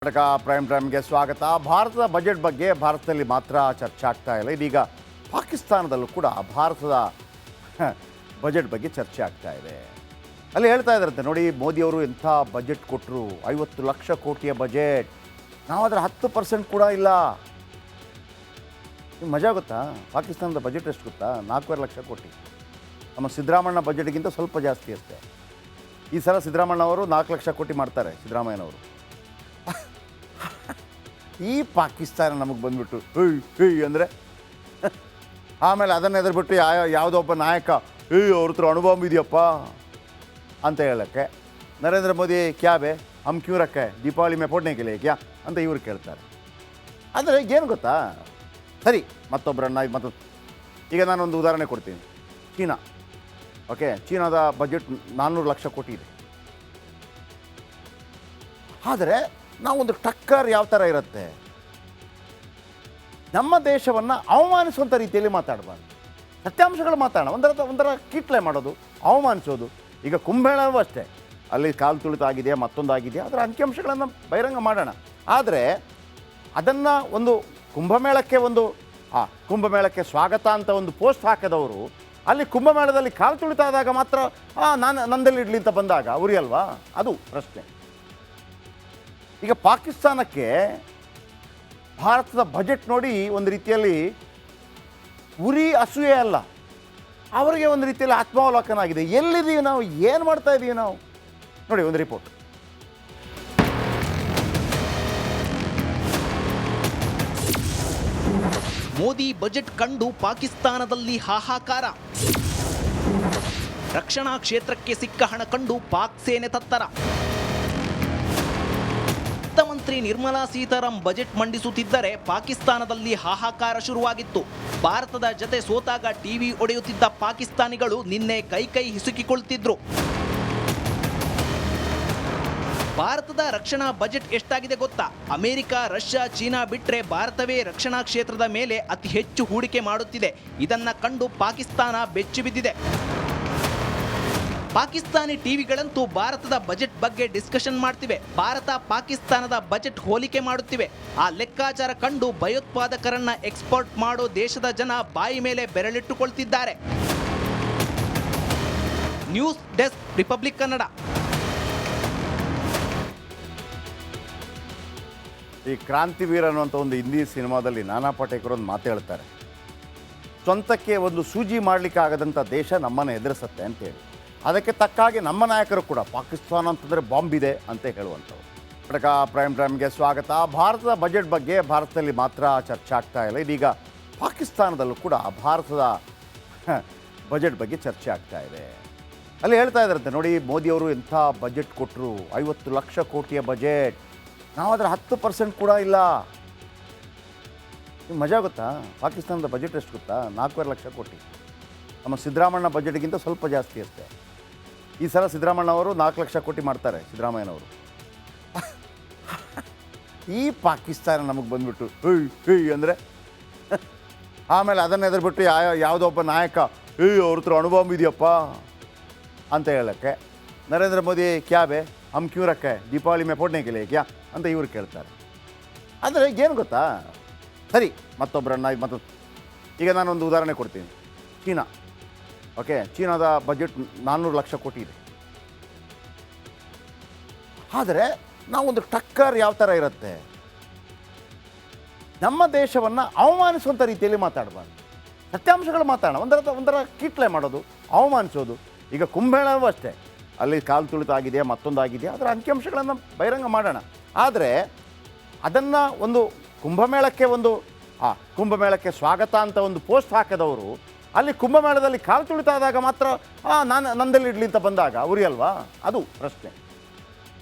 Karnataka prime ಟೈಮ್ಗೆ ಸ್ವಾಗತ. ಭಾರತದ ಬಜೆಟ್ ಬಗ್ಗೆ ಭಾರತದಲ್ಲಿ ಮಾತ್ರ ಚರ್ಚೆ ಆಗ್ತಾ ಇಲ್ಲ. ಇದೀಗ ಪಾಕಿಸ್ತಾನದಲ್ಲೂ ಕೂಡ ಭಾರತದ ಬಜೆಟ್ ಬಗ್ಗೆ ಚರ್ಚೆ ಆಗ್ತಾ ಇದೆ. ಅಲ್ಲಿ ಹೇಳ್ತಾ ಇದ್ದಾರಂತೆ, ನೋಡಿ ಮೋದಿಯವರು ಎಂಥ ಬಜೆಟ್ ಕೊಟ್ಟರು, 50 ಲಕ್ಷ ಕೋಟಿಯ ಬಜೆಟ್, ನಾವು ಅದರ 10% ಕೂಡ ಇಲ್ಲ. ನಿಮ್ಗೆ ಮಜಾ ಗೊತ್ತಾ? ಪಾಕಿಸ್ತಾನದ ಬಜೆಟ್ ಎಷ್ಟು ಗೊತ್ತಾ? 4.5 ಲಕ್ಷ ಕೋಟಿ. ನಮ್ಮ ಸಿದ್ದರಾಮಣ್ಣ ಬಜೆಟ್ಗಿಂತ ಸ್ವಲ್ಪ ಜಾಸ್ತಿ ಅಷ್ಟೇ. ಈ ಸಲ ಸಿದ್ದರಾಮಣ್ಣವರು 4 ಲಕ್ಷ ಕೋಟಿ ಮಾಡ್ತಾರೆ, ಸಿದ್ದರಾಮಯ್ಯನವರು. ಈ ಪಾಕಿಸ್ತಾನ ನಮಗೆ ಬಂದ್ಬಿಟ್ಟು ಹೇಯ್ ಅಂದರೆ ಆಮೇಲೆ ಅದನ್ನು ಎದುರುಬಿಟ್ಟು ಯಾವುದೋ ಒಬ್ಬ ನಾಯಕ ಅವ್ರ ಹತ್ರ ಅನುಭವ ಇದೆಯಪ್ಪ ಅಂತ ಹೇಳೋಕ್ಕೆ ನರೇಂದ್ರ ಮೋದಿ ಕ್ಯಾ ಬೇ ಹಮ್ ಕ್ಯೂ ರಕ್ಕೆ ದೀಪಾವಳಿ ಮೇ ಫೋಡ್ನೆ ಕೆ ಲಿಯೇ ಕ್ಯಾ ಅಂತ ಇವ್ರು ಕೇಳ್ತಾರೆ. ಅಂದರೆ ಏನು ಗೊತ್ತಾ, ಸರಿ ಮತ್ತೊಬ್ಬರನ್ನ ಈಗ ನಾನೊಂದು ಉದಾಹರಣೆ ಕೊಡ್ತೀನಿ. ಚೀನಾ, ಓಕೆ, ಚೀನಾದ ಬಜೆಟ್ 400 ಲಕ್ಷ ಕೋಟಿ ಇದೆ. ಆದರೆ ನಾವೊಂದು ಟಕ್ಕರ್ ಯಾವ ಥರ ಇರುತ್ತೆ, ನಮ್ಮ ದೇಶವನ್ನು ಅವಮಾನಿಸುವಂಥ ರೀತಿಯಲ್ಲಿ ಮಾತಾಡಬಾರ್ದು. ಸತ್ಯಾಂಶಗಳು ಮಾತಾಡೋಣ, ಒಂಥರ ಕೀಟ್ಲೆ ಮಾಡೋದು, ಅವಮಾನಿಸೋದು. ಈಗ ಕುಂಭಮೇಳವೂ ಅಷ್ಟೇ, ಅಲ್ಲಿ ಕಾಲು ತುಳಿತ ಆಗಿದೆಯಾ ಮತ್ತೊಂದಾಗಿದೆಯಾ ಅದರ ಅಂಕಿಅಂಶಗಳನ್ನು ಬಹಿರಂಗ ಮಾಡೋಣ. ಆದರೆ ಅದನ್ನು ಒಂದು ಕುಂಭಮೇಳಕ್ಕೆ ಸ್ವಾಗತ ಅಂತ ಒಂದು ಪೋಸ್ಟ್ ಹಾಕಿದವರು ಅಲ್ಲಿ ಕುಂಭಮೇಳದಲ್ಲಿ ಕಾಲು ತುಳಿತ ಆದಾಗ ಮಾತ್ರ ನಂದಲ್ಲಿ ಇಡ್ಲಿ ಅಂತ ಬಂದಾಗ ಉರಿ ಅಲ್ವಾ? ಅದು ಪ್ರಶ್ನೆ. ಈಗ ಪಾಕಿಸ್ತಾನಕ್ಕೆ ಭಾರತದ ಬಜೆಟ್ ನೋಡಿ ಒಂದು ರೀತಿಯಲ್ಲಿ ಉರಿ ಅಸೂಯೆ ಅಲ್ಲ, ಅವರಿಗೆ ಒಂದು ರೀತಿಯಲ್ಲಿ ಆತ್ಮಾವಲೋಕನ ಆಗಿದೆ. ಎಲ್ಲಿದ್ದೀವಿ ನಾವು, ಏನು ಮಾಡ್ತಾ ಇದ್ದೀವಿ ನಾವು? ನೋಡಿ ಒಂದು ರಿಪೋರ್ಟ್. ಮೋದಿ ಬಜೆಟ್ ಕಂಡು ಪಾಕಿಸ್ತಾನದಲ್ಲಿ ಹಾಹಾಕಾರ. ರಕ್ಷಣಾ ಕ್ಷೇತ್ರಕ್ಕೆ ಸಿಕ್ಕ ಹಣ ಕಂಡು ಪಾಕ್ ಸೇನೆ ತತ್ತರ. ವಿತ್ತಮಂತ್ರಿ ನಿರ್ಮಲಾ ಸೀತಾರಾಮನ್ ಬಜೆಟ್ ಮಂಡಿಸುತ್ತಿದ್ದರೆ ಪಾಕಿಸ್ತಾನದಲ್ಲಿ ಹಾಹಾಕಾರ ಶುರುವಾಗಿತ್ತು. ಭಾರತದ ಜತೆ ಸೋತಾಗ ಟಿವಿ ಒಡೆಯುತ್ತಿದ್ದ ಪಾಕಿಸ್ತಾನಿಗಳು ನಿನ್ನೆ ಕೈ ಹಿಸುಕಿಕೊಳ್ತಿದ್ರು. ಭಾರತದ ರಕ್ಷಣಾ ಬಜೆಟ್ ಎಷ್ಟಾಗಿದೆ ಗೊತ್ತಾ? ಅಮೆರಿಕ, ರಷ್ಯಾ, ಚೀನಾ ಬಿಟ್ರೆ ಭಾರತವೇ ರಕ್ಷಣಾ ಕ್ಷೇತ್ರದ ಮೇಲೆ ಅತಿ ಹೆಚ್ಚು ಹೂಡಿಕೆ ಮಾಡುತ್ತಿದೆ. ಇದನ್ನ ಕಂಡು ಪಾಕಿಸ್ತಾನ ಬೆಚ್ಚಿ ಬಿದ್ದಿದೆ. ಪಾಕಿಸ್ತಾನಿ ಟಿವಿಗಳಂತೂ ಭಾರತದ ಬಜೆಟ್ ಬಗ್ಗೆ ಡಿಸ್ಕಷನ್ ಮಾಡ್ತಿವೆ. ಭಾರತ ಪಾಕಿಸ್ತಾನದ ಬಜೆಟ್ ಹೋಲಿಕೆ ಮಾಡುತ್ತಿವೆ. ಆ ಲೆಕ್ಕಾಚಾರ ಕಂಡು ಭಯೋತ್ಪಾದಕರನ್ನ ಎಕ್ಸ್ಪೋರ್ಟ್ ಮಾಡೋ ದೇಶದ ಜನ ಬಾಯಿ ಮೇಲೆ ಬೆರಳಿಟ್ಟುಕೊಳ್ತಿದ್ದಾರೆ. News desk, Republic Kannada. ಈ ಕ್ರಾಂತಿವೀರ ಅನ್ನುವಂಥ ಒಂದು ಹಿಂದಿ ಸಿನಿಮಾದಲ್ಲಿ ನಾನಾ ಪಾಟೇಕರ್ ಒಂದು ಮಾತು ಹೇಳ್ತಾರೆ, ಸ್ವಂತಕ್ಕೆ ಒಂದು ಸೂಜಿ ಮಾಡಲಿಕ್ಕೆ ಆಗದಂಥ ದೇಶ ನಮ್ಮನ್ನು ಎದುರಿಸುತ್ತೆ ಅಂತೇಳಿ. ಅದಕ್ಕೆ ತಕ್ಕಾಗಿ ನಮ್ಮ ನಾಯಕರು ಕೂಡ ಪಾಕಿಸ್ತಾನ ಅಂತಂದರೆ ಬಾಂಬ್ ಇದೆ ಅಂತ ಹೇಳುವಂಥವ್ರು. ಕರ್ನಾಟಕ ಪ್ರೈಮ್ ಟೈಮ್ಗೆ ಸ್ವಾಗತ. ಭಾರತದ ಬಜೆಟ್ ಬಗ್ಗೆ ಭಾರತದಲ್ಲಿ ಮಾತ್ರ ಚರ್ಚೆ ಆಗ್ತಾ ಇಲ್ಲ. ಇದೀಗ ಪಾಕಿಸ್ತಾನದಲ್ಲೂ ಕೂಡ ಭಾರತದ ಬಜೆಟ್ ಬಗ್ಗೆ ಚರ್ಚೆ ಆಗ್ತಾ ಇದೆ. ಅಲ್ಲಿ ಹೇಳ್ತಾ ಇದ್ದಾರಂತೆ, ನೋಡಿ ಮೋದಿಯವರು ಎಂಥ ಬಜೆಟ್ ಕೊಟ್ಟರು, 50 ಲಕ್ಷ ಕೋಟಿಯ ಬಜೆಟ್, ನಾವು ಅದರ 10% ಕೂಡ ಇಲ್ಲ. ನಿಮ್ಗೆ ಮಜಾ ಗೊತ್ತಾ? ಪಾಕಿಸ್ತಾನದ ಬಜೆಟ್ ಎಷ್ಟು ಗೊತ್ತಾ? 4.5 ಲಕ್ಷ ಕೋಟಿ. ನಮ್ಮ ಸಿದ್ದರಾಮಣ್ಣ ಬಜೆಟ್ಗಿಂತ ಸ್ವಲ್ಪ ಜಾಸ್ತಿ ಅಷ್ಟೇ. ಈ ಸಲ ಸಿದ್ದರಾಮಣ್ಣವರು 4 ಲಕ್ಷ ಕೋಟಿ ಮಾಡ್ತಾರೆ, ಸಿದ್ದರಾಮಯ್ಯನವರು. ಈ ಪಾಕಿಸ್ತಾನ ನಮಗೆ ಬಂದ್ಬಿಟ್ಟು ಹೇಯ್ ಅಂದರೆ ಆಮೇಲೆ ಅದನ್ನು ಎದುರುಬಿಟ್ಟು ಯಾವುದೋ ಒಬ್ಬ ನಾಯಕ ಅವ್ರ ಹತ್ರ ಅನುಭವ ಇದೆಯಪ್ಪ ಅಂತ ಹೇಳೋಕ್ಕೆ ನರೇಂದ್ರ ಮೋದಿ ಕ್ಯಾ ಬೇ ಹಮ್ ಕ್ಯೂ ರಕ್ಕೆ ದೀಪಾವಳಿ ಮೇ ಫೋಡ್ನೆ ಕೆ ಲಿಯೇ ಕ್ಯಾ ಅಂತ ಇವ್ರು ಕೇಳ್ತಾರೆ. ಅಂದರೆ ಏನು ಗೊತ್ತಾ, ಸರಿ ಮತ್ತೊಬ್ಬರನ್ನ ಈಗ ನಾನೊಂದು ಉದಾಹರಣೆ ಕೊಡ್ತೀನಿ. ಚೀನಾ, ಓಕೆ, ಚೀನಾದ ಬಜೆಟ್ 400 ಲಕ್ಷ ಕೋಟಿ ಇದೆ. ಆದರೆ ನಾವೊಂದು ಟಕ್ಕರ್ ಯಾವ ಥರ ಇರುತ್ತೆ, ನಮ್ಮ ದೇಶವನ್ನು ಅವಮಾನಿಸುವಂಥ ರೀತಿಯಲ್ಲಿ ಮಾತಾಡಬಾರ್ದು. ಸತ್ಯಾಂಶಗಳು ಮಾತಾಡೋಣ, ಒಂಥರ ಕೀಟ್ಲೆ ಮಾಡೋದು, ಅವಮಾನಿಸೋದು. ಈಗ ಕುಂಭಮೇಳವೂ ಅಷ್ಟೇ, ಅಲ್ಲಿ ಕಾಲು ತುಳಿತ ಆಗಿದೆಯಾ ಮತ್ತೊಂದಾಗಿದೆಯಾ ಅದರ ಅಂಕಿಅಂಶಗಳನ್ನು ಬಹಿರಂಗ ಮಾಡೋಣ. ಆದರೆ ಅದನ್ನು ಒಂದು ಕುಂಭಮೇಳಕ್ಕೆ ಸ್ವಾಗತ ಅಂತ ಒಂದು ಪೋಸ್ಟ್ ಹಾಕಿದವರು ಅಲ್ಲಿ ಕುಂಭಮೇಳದಲ್ಲಿ ಕಾಲು ತುಳಿತ ಆದಾಗ ಮಾತ್ರ ನಂದಲ್ಲಿ ಇಡ್ಲಿ ಅಂತ ಬಂದಾಗ ಉರಿ ಅಲ್ವಾ? ಅದು ಪ್ರಶ್ನೆ.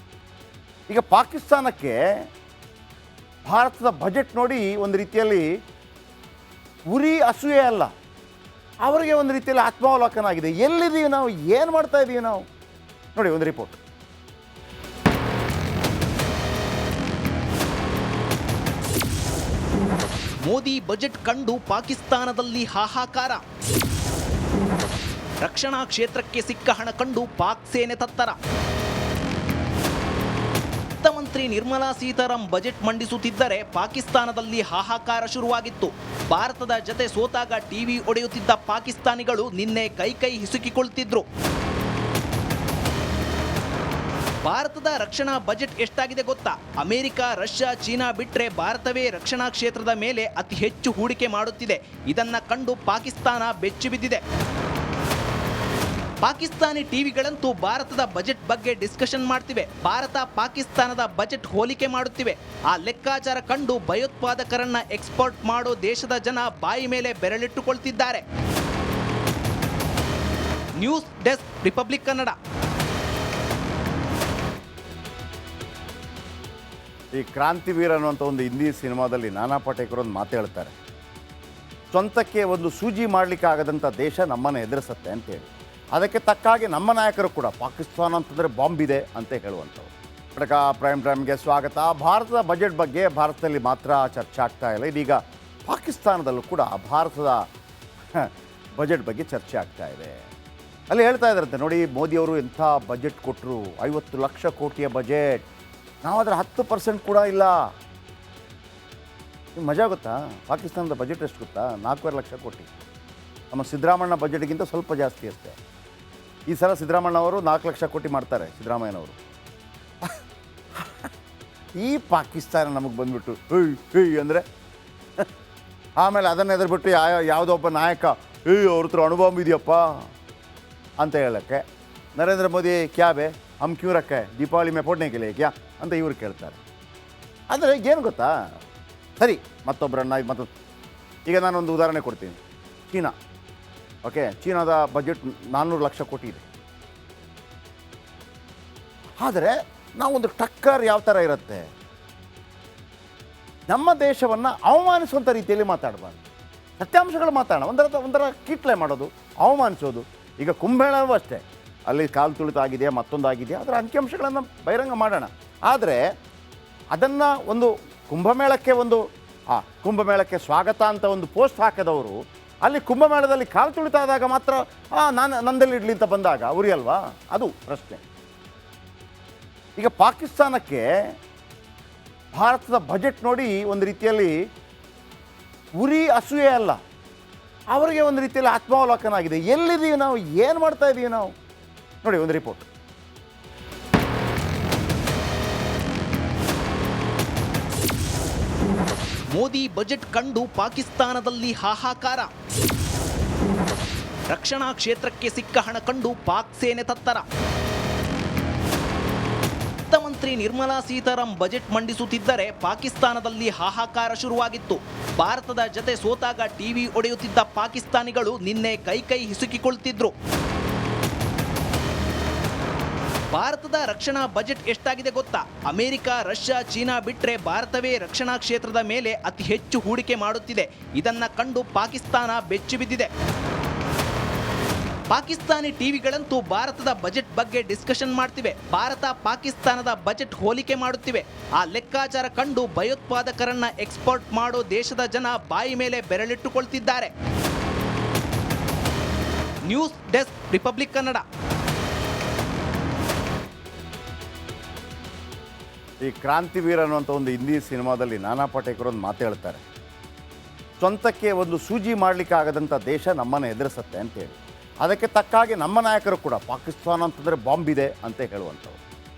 ಈಗ ಪಾಕಿಸ್ತಾನಕ್ಕೆ ಭಾರತದ ಬಜೆಟ್ ನೋಡಿ ಒಂದು ರೀತಿಯಲ್ಲಿ ಉರಿ ಅಸೂಯೆ ಅಲ್ಲ, ಅವರಿಗೆ ಒಂದು ರೀತಿಯಲ್ಲಿ ಆತ್ಮಾವಲೋಕನ ಆಗಿದೆ. ಎಲ್ಲಿದ್ದೀವಿ ನಾವು, ಏನು ಮಾಡ್ತಾ ಇದ್ದೀವಿ ನಾವು? ನೋಡಿ ಒಂದು ರಿಪೋರ್ಟ್. ಮೋದಿ ಬಜೆಟ್ ಕಂಡು ಪಾಕಿಸ್ತಾನದಲ್ಲಿ ಹಾಹಾಕಾರ. ರಕ್ಷಣಾ ಕ್ಷೇತ್ರಕ್ಕೆ ಸಿಕ್ಕ ಹಣ ಕಂಡು ಪಾಕ್ ಸೇನೆ ತತ್ತರ. ಮಂತ್ರಿ ನಿರ್ಮಲಾ ಸೀತಾರಾಮನ್ ಬಜೆಟ್ ಮಂಡಿಸುತ್ತಿದ್ದರೆ ಪಾಕಿಸ್ತಾನದಲ್ಲಿ ಹಾಹಾಕಾರ ಶುರುವಾಗಿತ್ತು. ಭಾರತದ ಜತೆ ಸೋತಾಗ ಟಿವಿ ಒಡೆಯುತ್ತಿದ್ದ ಪಾಕಿಸ್ತಾನಿಗಳು ನಿನ್ನೆ ಕೈ ಹಿಸುಕಿಕೊಳ್ತಿದ್ರು. ಭಾರತದ ರಕ್ಷಣಾ ಬಜೆಟ್ ಎಷ್ಟಾಗಿದೆ ಗೊತ್ತಾ? ಅಮೆರಿಕ, ರಷ್ಯಾ, ಚೀನಾ ಬಿಟ್ರೆ ಭಾರತವೇ ರಕ್ಷಣಾ ಕ್ಷೇತ್ರದ ಮೇಲೆ ಅತಿ ಹೆಚ್ಚು ಹೂಡಿಕೆ ಮಾಡುತ್ತಿದೆ. ಇದನ್ನ ಕಂಡು ಪಾಕಿಸ್ತಾನ ಬೆಚ್ಚಿ ಬಿದ್ದಿದೆ. ಪಾಕಿಸ್ತಾನಿ ಟಿವಿಗಳಂತೂ ಭಾರತದ ಬಜೆಟ್ ಬಗ್ಗೆ ಡಿಸ್ಕಷನ್ ಮಾಡ್ತಿವೆ. ಭಾರತ ಪಾಕಿಸ್ತಾನದ ಬಜೆಟ್ ಹೋಲಿಕೆ ಮಾಡುತ್ತಿವೆ. ಆ ಲೆಕ್ಕಾಚಾರ ಕಂಡು ಭಯೋತ್ಪಾದಕರನ್ನ ಎಕ್ಸ್ಪೋರ್ಟ್ ಮಾಡೋ ದೇಶದ ಜನ ಬಾಯಿ ಮೇಲೆ ಬೆರಳಿಟ್ಟುಕೊಳ್ತಿದ್ದಾರೆ. News desk, Republic Kannada. ಈ ಕ್ರಾಂತಿವೀರ ಅನ್ನುವಂಥ ಒಂದು ಹಿಂದಿ ಸಿನಿಮಾದಲ್ಲಿ ನಾನಾ ಪಾಟೇಕರ್ ಒಂದು ಮಾತು ಹೇಳ್ತಾರೆ, ಸ್ವಂತಕ್ಕೆ ಒಂದು ಸೂಜಿ ಮಾಡಲಿಕ್ಕಾಗದಂಥ ದೇಶ ನಮ್ಮನ್ನು ಎದುರಿಸುತ್ತೆ ಅಂತೇಳಿ. ಅದಕ್ಕೆ ತಕ್ಕಾಗಿ ನಮ್ಮ ನಾಯಕರು ಕೂಡ ಪಾಕಿಸ್ತಾನ ಅಂತಂದರೆ ಬಾಂಬ್ ಇದೆ ಅಂತ ಹೇಳುವಂಥವ್ರು. ಕಡಕ ಪ್ರೈಮ್ ಟೈಮ್ಗೆ ಸ್ವಾಗತ. ಭಾರತದ ಬಜೆಟ್ ಬಗ್ಗೆ ಭಾರತದಲ್ಲಿ ಮಾತ್ರ ಚರ್ಚೆ ಆಗ್ತಾ ಇಲ್ಲ, ಇದೀಗ ಪಾಕಿಸ್ತಾನದಲ್ಲೂ ಕೂಡ ಭಾರತದ ಬಜೆಟ್ ಬಗ್ಗೆ ಚರ್ಚೆ ಆಗ್ತಾ ಇದೆ. ಅಲ್ಲಿ ಹೇಳ್ತಾ ಇದ್ದಾರಂತೆ, ನೋಡಿ ಮೋದಿಯವರು ಎಂಥ ಬಜೆಟ್ ಕೊಟ್ಟರು, 50 ಲಕ್ಷ ಕೋಟಿಯ ಬಜೆಟ್, ನಾವು ಅದರ 10% ಕೂಡ ಇಲ್ಲ. ನಿಮ್ಗೆ ಮಜಾ ಗೊತ್ತಾ? ಪಾಕಿಸ್ತಾನದ ಬಜೆಟ್ ಎಷ್ಟು ಗೊತ್ತಾ? 4.5 ಲಕ್ಷ ಕೋಟಿ. ನಮ್ಮ ಸಿದ್ದರಾಮಣ್ಣ ಬಜೆಟ್ಗಿಂತ ಸ್ವಲ್ಪ ಜಾಸ್ತಿ ಅಷ್ಟೇ. ಈ ಸಲ ಸಿದ್ದರಾಮಣ್ಣವರು 4 ಲಕ್ಷ ಕೋಟಿ ಮಾಡ್ತಾರೆ, ಸಿದ್ದರಾಮಯ್ಯನವರು. ಈ ಪಾಕಿಸ್ತಾನ ನಮಗೆ ಬಂದ್ಬಿಟ್ಟು ಹೇಯ್ ಅಂದರೆ ಆಮೇಲೆ ಅದನ್ನು ಎದುರುಬಿಟ್ಟು ಯಾವುದೋ ಒಬ್ಬ ನಾಯಕ ಅವ್ರ ಹತ್ರ ಅನುಭವ ಇದೆಯಪ್ಪ ಅಂತ ಹೇಳೋಕ್ಕೆ ನರೇಂದ್ರ ಮೋದಿ ಕ್ಯಾ ಬೇ ಹಮ್ ಕ್ಯೂ ರಕ್ಕೆ ದೀಪಾವಳಿ ಮೇ ಫೋಡ್ನೆ ಕೆ ಲಿಯೆ ಕ್ಯಾ ಅಂತ ಇವ್ರು ಕೇಳ್ತಾರೆ. ಅಂದರೆ ಏನು ಗೊತ್ತಾ, ಸರಿ ಮತ್ತೊಬ್ಬರನ್ನ ಈಗ ನಾನೊಂದು ಉದಾಹರಣೆ ಕೊಡ್ತೀನಿ. ಚೀನಾ, ಓಕೆ, ಚೀನಾದ ಬಜೆಟ್ 400 ಲಕ್ಷ ಕೋಟಿ ಇದೆ. ಆದರೆ ನಾವೊಂದು ಟಕ್ಕರ್ ಯಾವ ಥರ ಇರುತ್ತೆ, ನಮ್ಮ ದೇಶವನ್ನು ಅವಮಾನಿಸುವಂಥ ರೀತಿಯಲ್ಲಿ ಮಾತಾಡಬಾರ್ದು, ಸತ್ಯಾಂಶಗಳು ಮಾತಾಡೋಣ. ಒಂಥರ ಕೀಟ್ಲೆ ಮಾಡೋದು, ಅವಮಾನಿಸೋದು. ಈಗ ಕುಂಭಮೇಳವೂ ಅಷ್ಟೇ, ಅಲ್ಲಿ ಕಾಲು ತುಳಿತ ಆಗಿದೆಯಾ ಮತ್ತೊಂದಾಗಿದೆಯಾ ಅದರ ಅಂಕಿಅಂಶಗಳನ್ನು ಬಹಿರಂಗ ಮಾಡೋಣ. ಆದರೆ ಅದನ್ನು ಒಂದು ಕುಂಭಮೇಳಕ್ಕೆ ಸ್ವಾಗತ ಅಂತ ಒಂದು ಪೋಸ್ಟ್ ಹಾಕಿದವರು ಅಲ್ಲಿ ಕುಂಭಮೇಳದಲ್ಲಿ ಕಾಲು ತುಳಿತ ಆದಾಗ ಮಾತ್ರ ನಂದಲ್ಲಿ ಇಡ್ಲಿ ಅಂತ ಬಂದಾಗ ಉರಿ ಅಲ್ವಾ? ಅದು ಪ್ರಶ್ನೆ. ಈಗ ಪಾಕಿಸ್ತಾನಕ್ಕೆ ಭಾರತದ ಬಜೆಟ್ ನೋಡಿ ಒಂದು ರೀತಿಯಲ್ಲಿ ಉರಿ ಅಸೂಯೆ ಅಲ್ಲ, ಅವರಿಗೆ ಒಂದು ರೀತಿಯಲ್ಲಿ ಆತ್ಮಾವಲೋಕನ ಆಗಿದೆ. ಎಲ್ಲಿದ್ದೀವಿ ನಾವು, ಏನು ಮಾಡ್ತಾ ಇದ್ದೀವಿ ನಾವು? ನೋಡಿ ಒಂದು ರಿಪೋರ್ಟ್. ಮೋದಿ ಬಜೆಟ್ ಕಂಡು ಪಾಕಿಸ್ತಾನದಲ್ಲಿ ಹಾಹಾಕಾರ. ರಕ್ಷಣಾ ಕ್ಷೇತ್ರಕ್ಕೆ ಸಿಕ್ಕ ಹಣ ಕಂಡು ಪಾಕ್ ಸೇನೆ ತತ್ತರ. ಮಂತ್ರಿ ನಿರ್ಮಲಾ ಸೀತಾರಾಮನ್ ಬಜೆಟ್ ಮಂಡಿಸುತ್ತಿದ್ದರೆ ಪಾಕಿಸ್ತಾನದಲ್ಲಿ ಹಾಹಾಕಾರ ಶುರುವಾಗಿತ್ತು. ಭಾರತದ ಜತೆ ಸೋತಾಗ ಟಿವಿ ಒಡೆಯುತ್ತಿದ್ದ ಪಾಕಿಸ್ತಾನಿಗಳು ನಿನ್ನೆ ಕೈ ಹಿಸುಕಿಕೊಳ್ತಿದ್ರು. ಭಾರತದ ರಕ್ಷಣಾ ಬಜೆಟ್ ಎಷ್ಟಾಗಿದೆ ಗೊತ್ತಾ? ಅಮೆರಿಕ, ರಷ್ಯಾ, ಚೀನಾ ಬಿಟ್ರೆ ಭಾರತವೇ ರಕ್ಷಣಾ ಕ್ಷೇತ್ರದ ಮೇಲೆ ಅತಿ ಹೆಚ್ಚು ಹೂಡಿಕೆ ಮಾಡುತ್ತಿದೆ. ಇದನ್ನ ಕಂಡು ಪಾಕಿಸ್ತಾನ ಬೆಚ್ಚಿ ಬಿದ್ದಿದೆ. ಪಾಕಿಸ್ತಾನಿ ಟಿವಿಗಳಂತೂ ಭಾರತದ ಬಜೆಟ್ ಬಗ್ಗೆ ಡಿಸ್ಕಷನ್ ಮಾಡ್ತಿವೆ. ಭಾರತ ಪಾಕಿಸ್ತಾನದ ಬಜೆಟ್ ಹೋಲಿಕೆ ಮಾಡುತ್ತಿವೆ. ಆ ಲೆಕ್ಕಾಚಾರ ಕಂಡು ಭಯೋತ್ಪಾದಕರನ್ನ ಎಕ್ಸ್ಪೋರ್ಟ್ ಮಾಡೋ ದೇಶದ ಜನ ಬಾಯಿ ಮೇಲೆ ಬೆರಳಿಟ್ಟುಕೊಳ್ತಿದ್ದಾರೆ. News desk, Republic Kannada. ಈ ಕ್ರಾಂತಿವೀರ ಅನ್ನುವಂಥ ಒಂದು ಹಿಂದಿ ಸಿನಿಮಾದಲ್ಲಿ ನಾನಾ ಪಾಟೇಕರ್ ಒಂದು ಮಾತು ಹೇಳ್ತಾರೆ, ಸ್ವಂತಕ್ಕೆ ಒಂದು ಸೂಜಿ ಮಾಡಲಿಕ್ಕಾಗದಂಥ ದೇಶ ನಮ್ಮನ್ನು ಎದುರಿಸುತ್ತೆ ಅಂತೇಳಿ. ಅದಕ್ಕೆ ತಕ್ಕಾಗಿ ನಮ್ಮ ನಾಯಕರು ಕೂಡ ಪಾಕಿಸ್ತಾನ ಅಂತಂದರೆ ಬಾಂಬ್ ಇದೆ ಅಂತ ಹೇಳುವಂಥವ್ರು.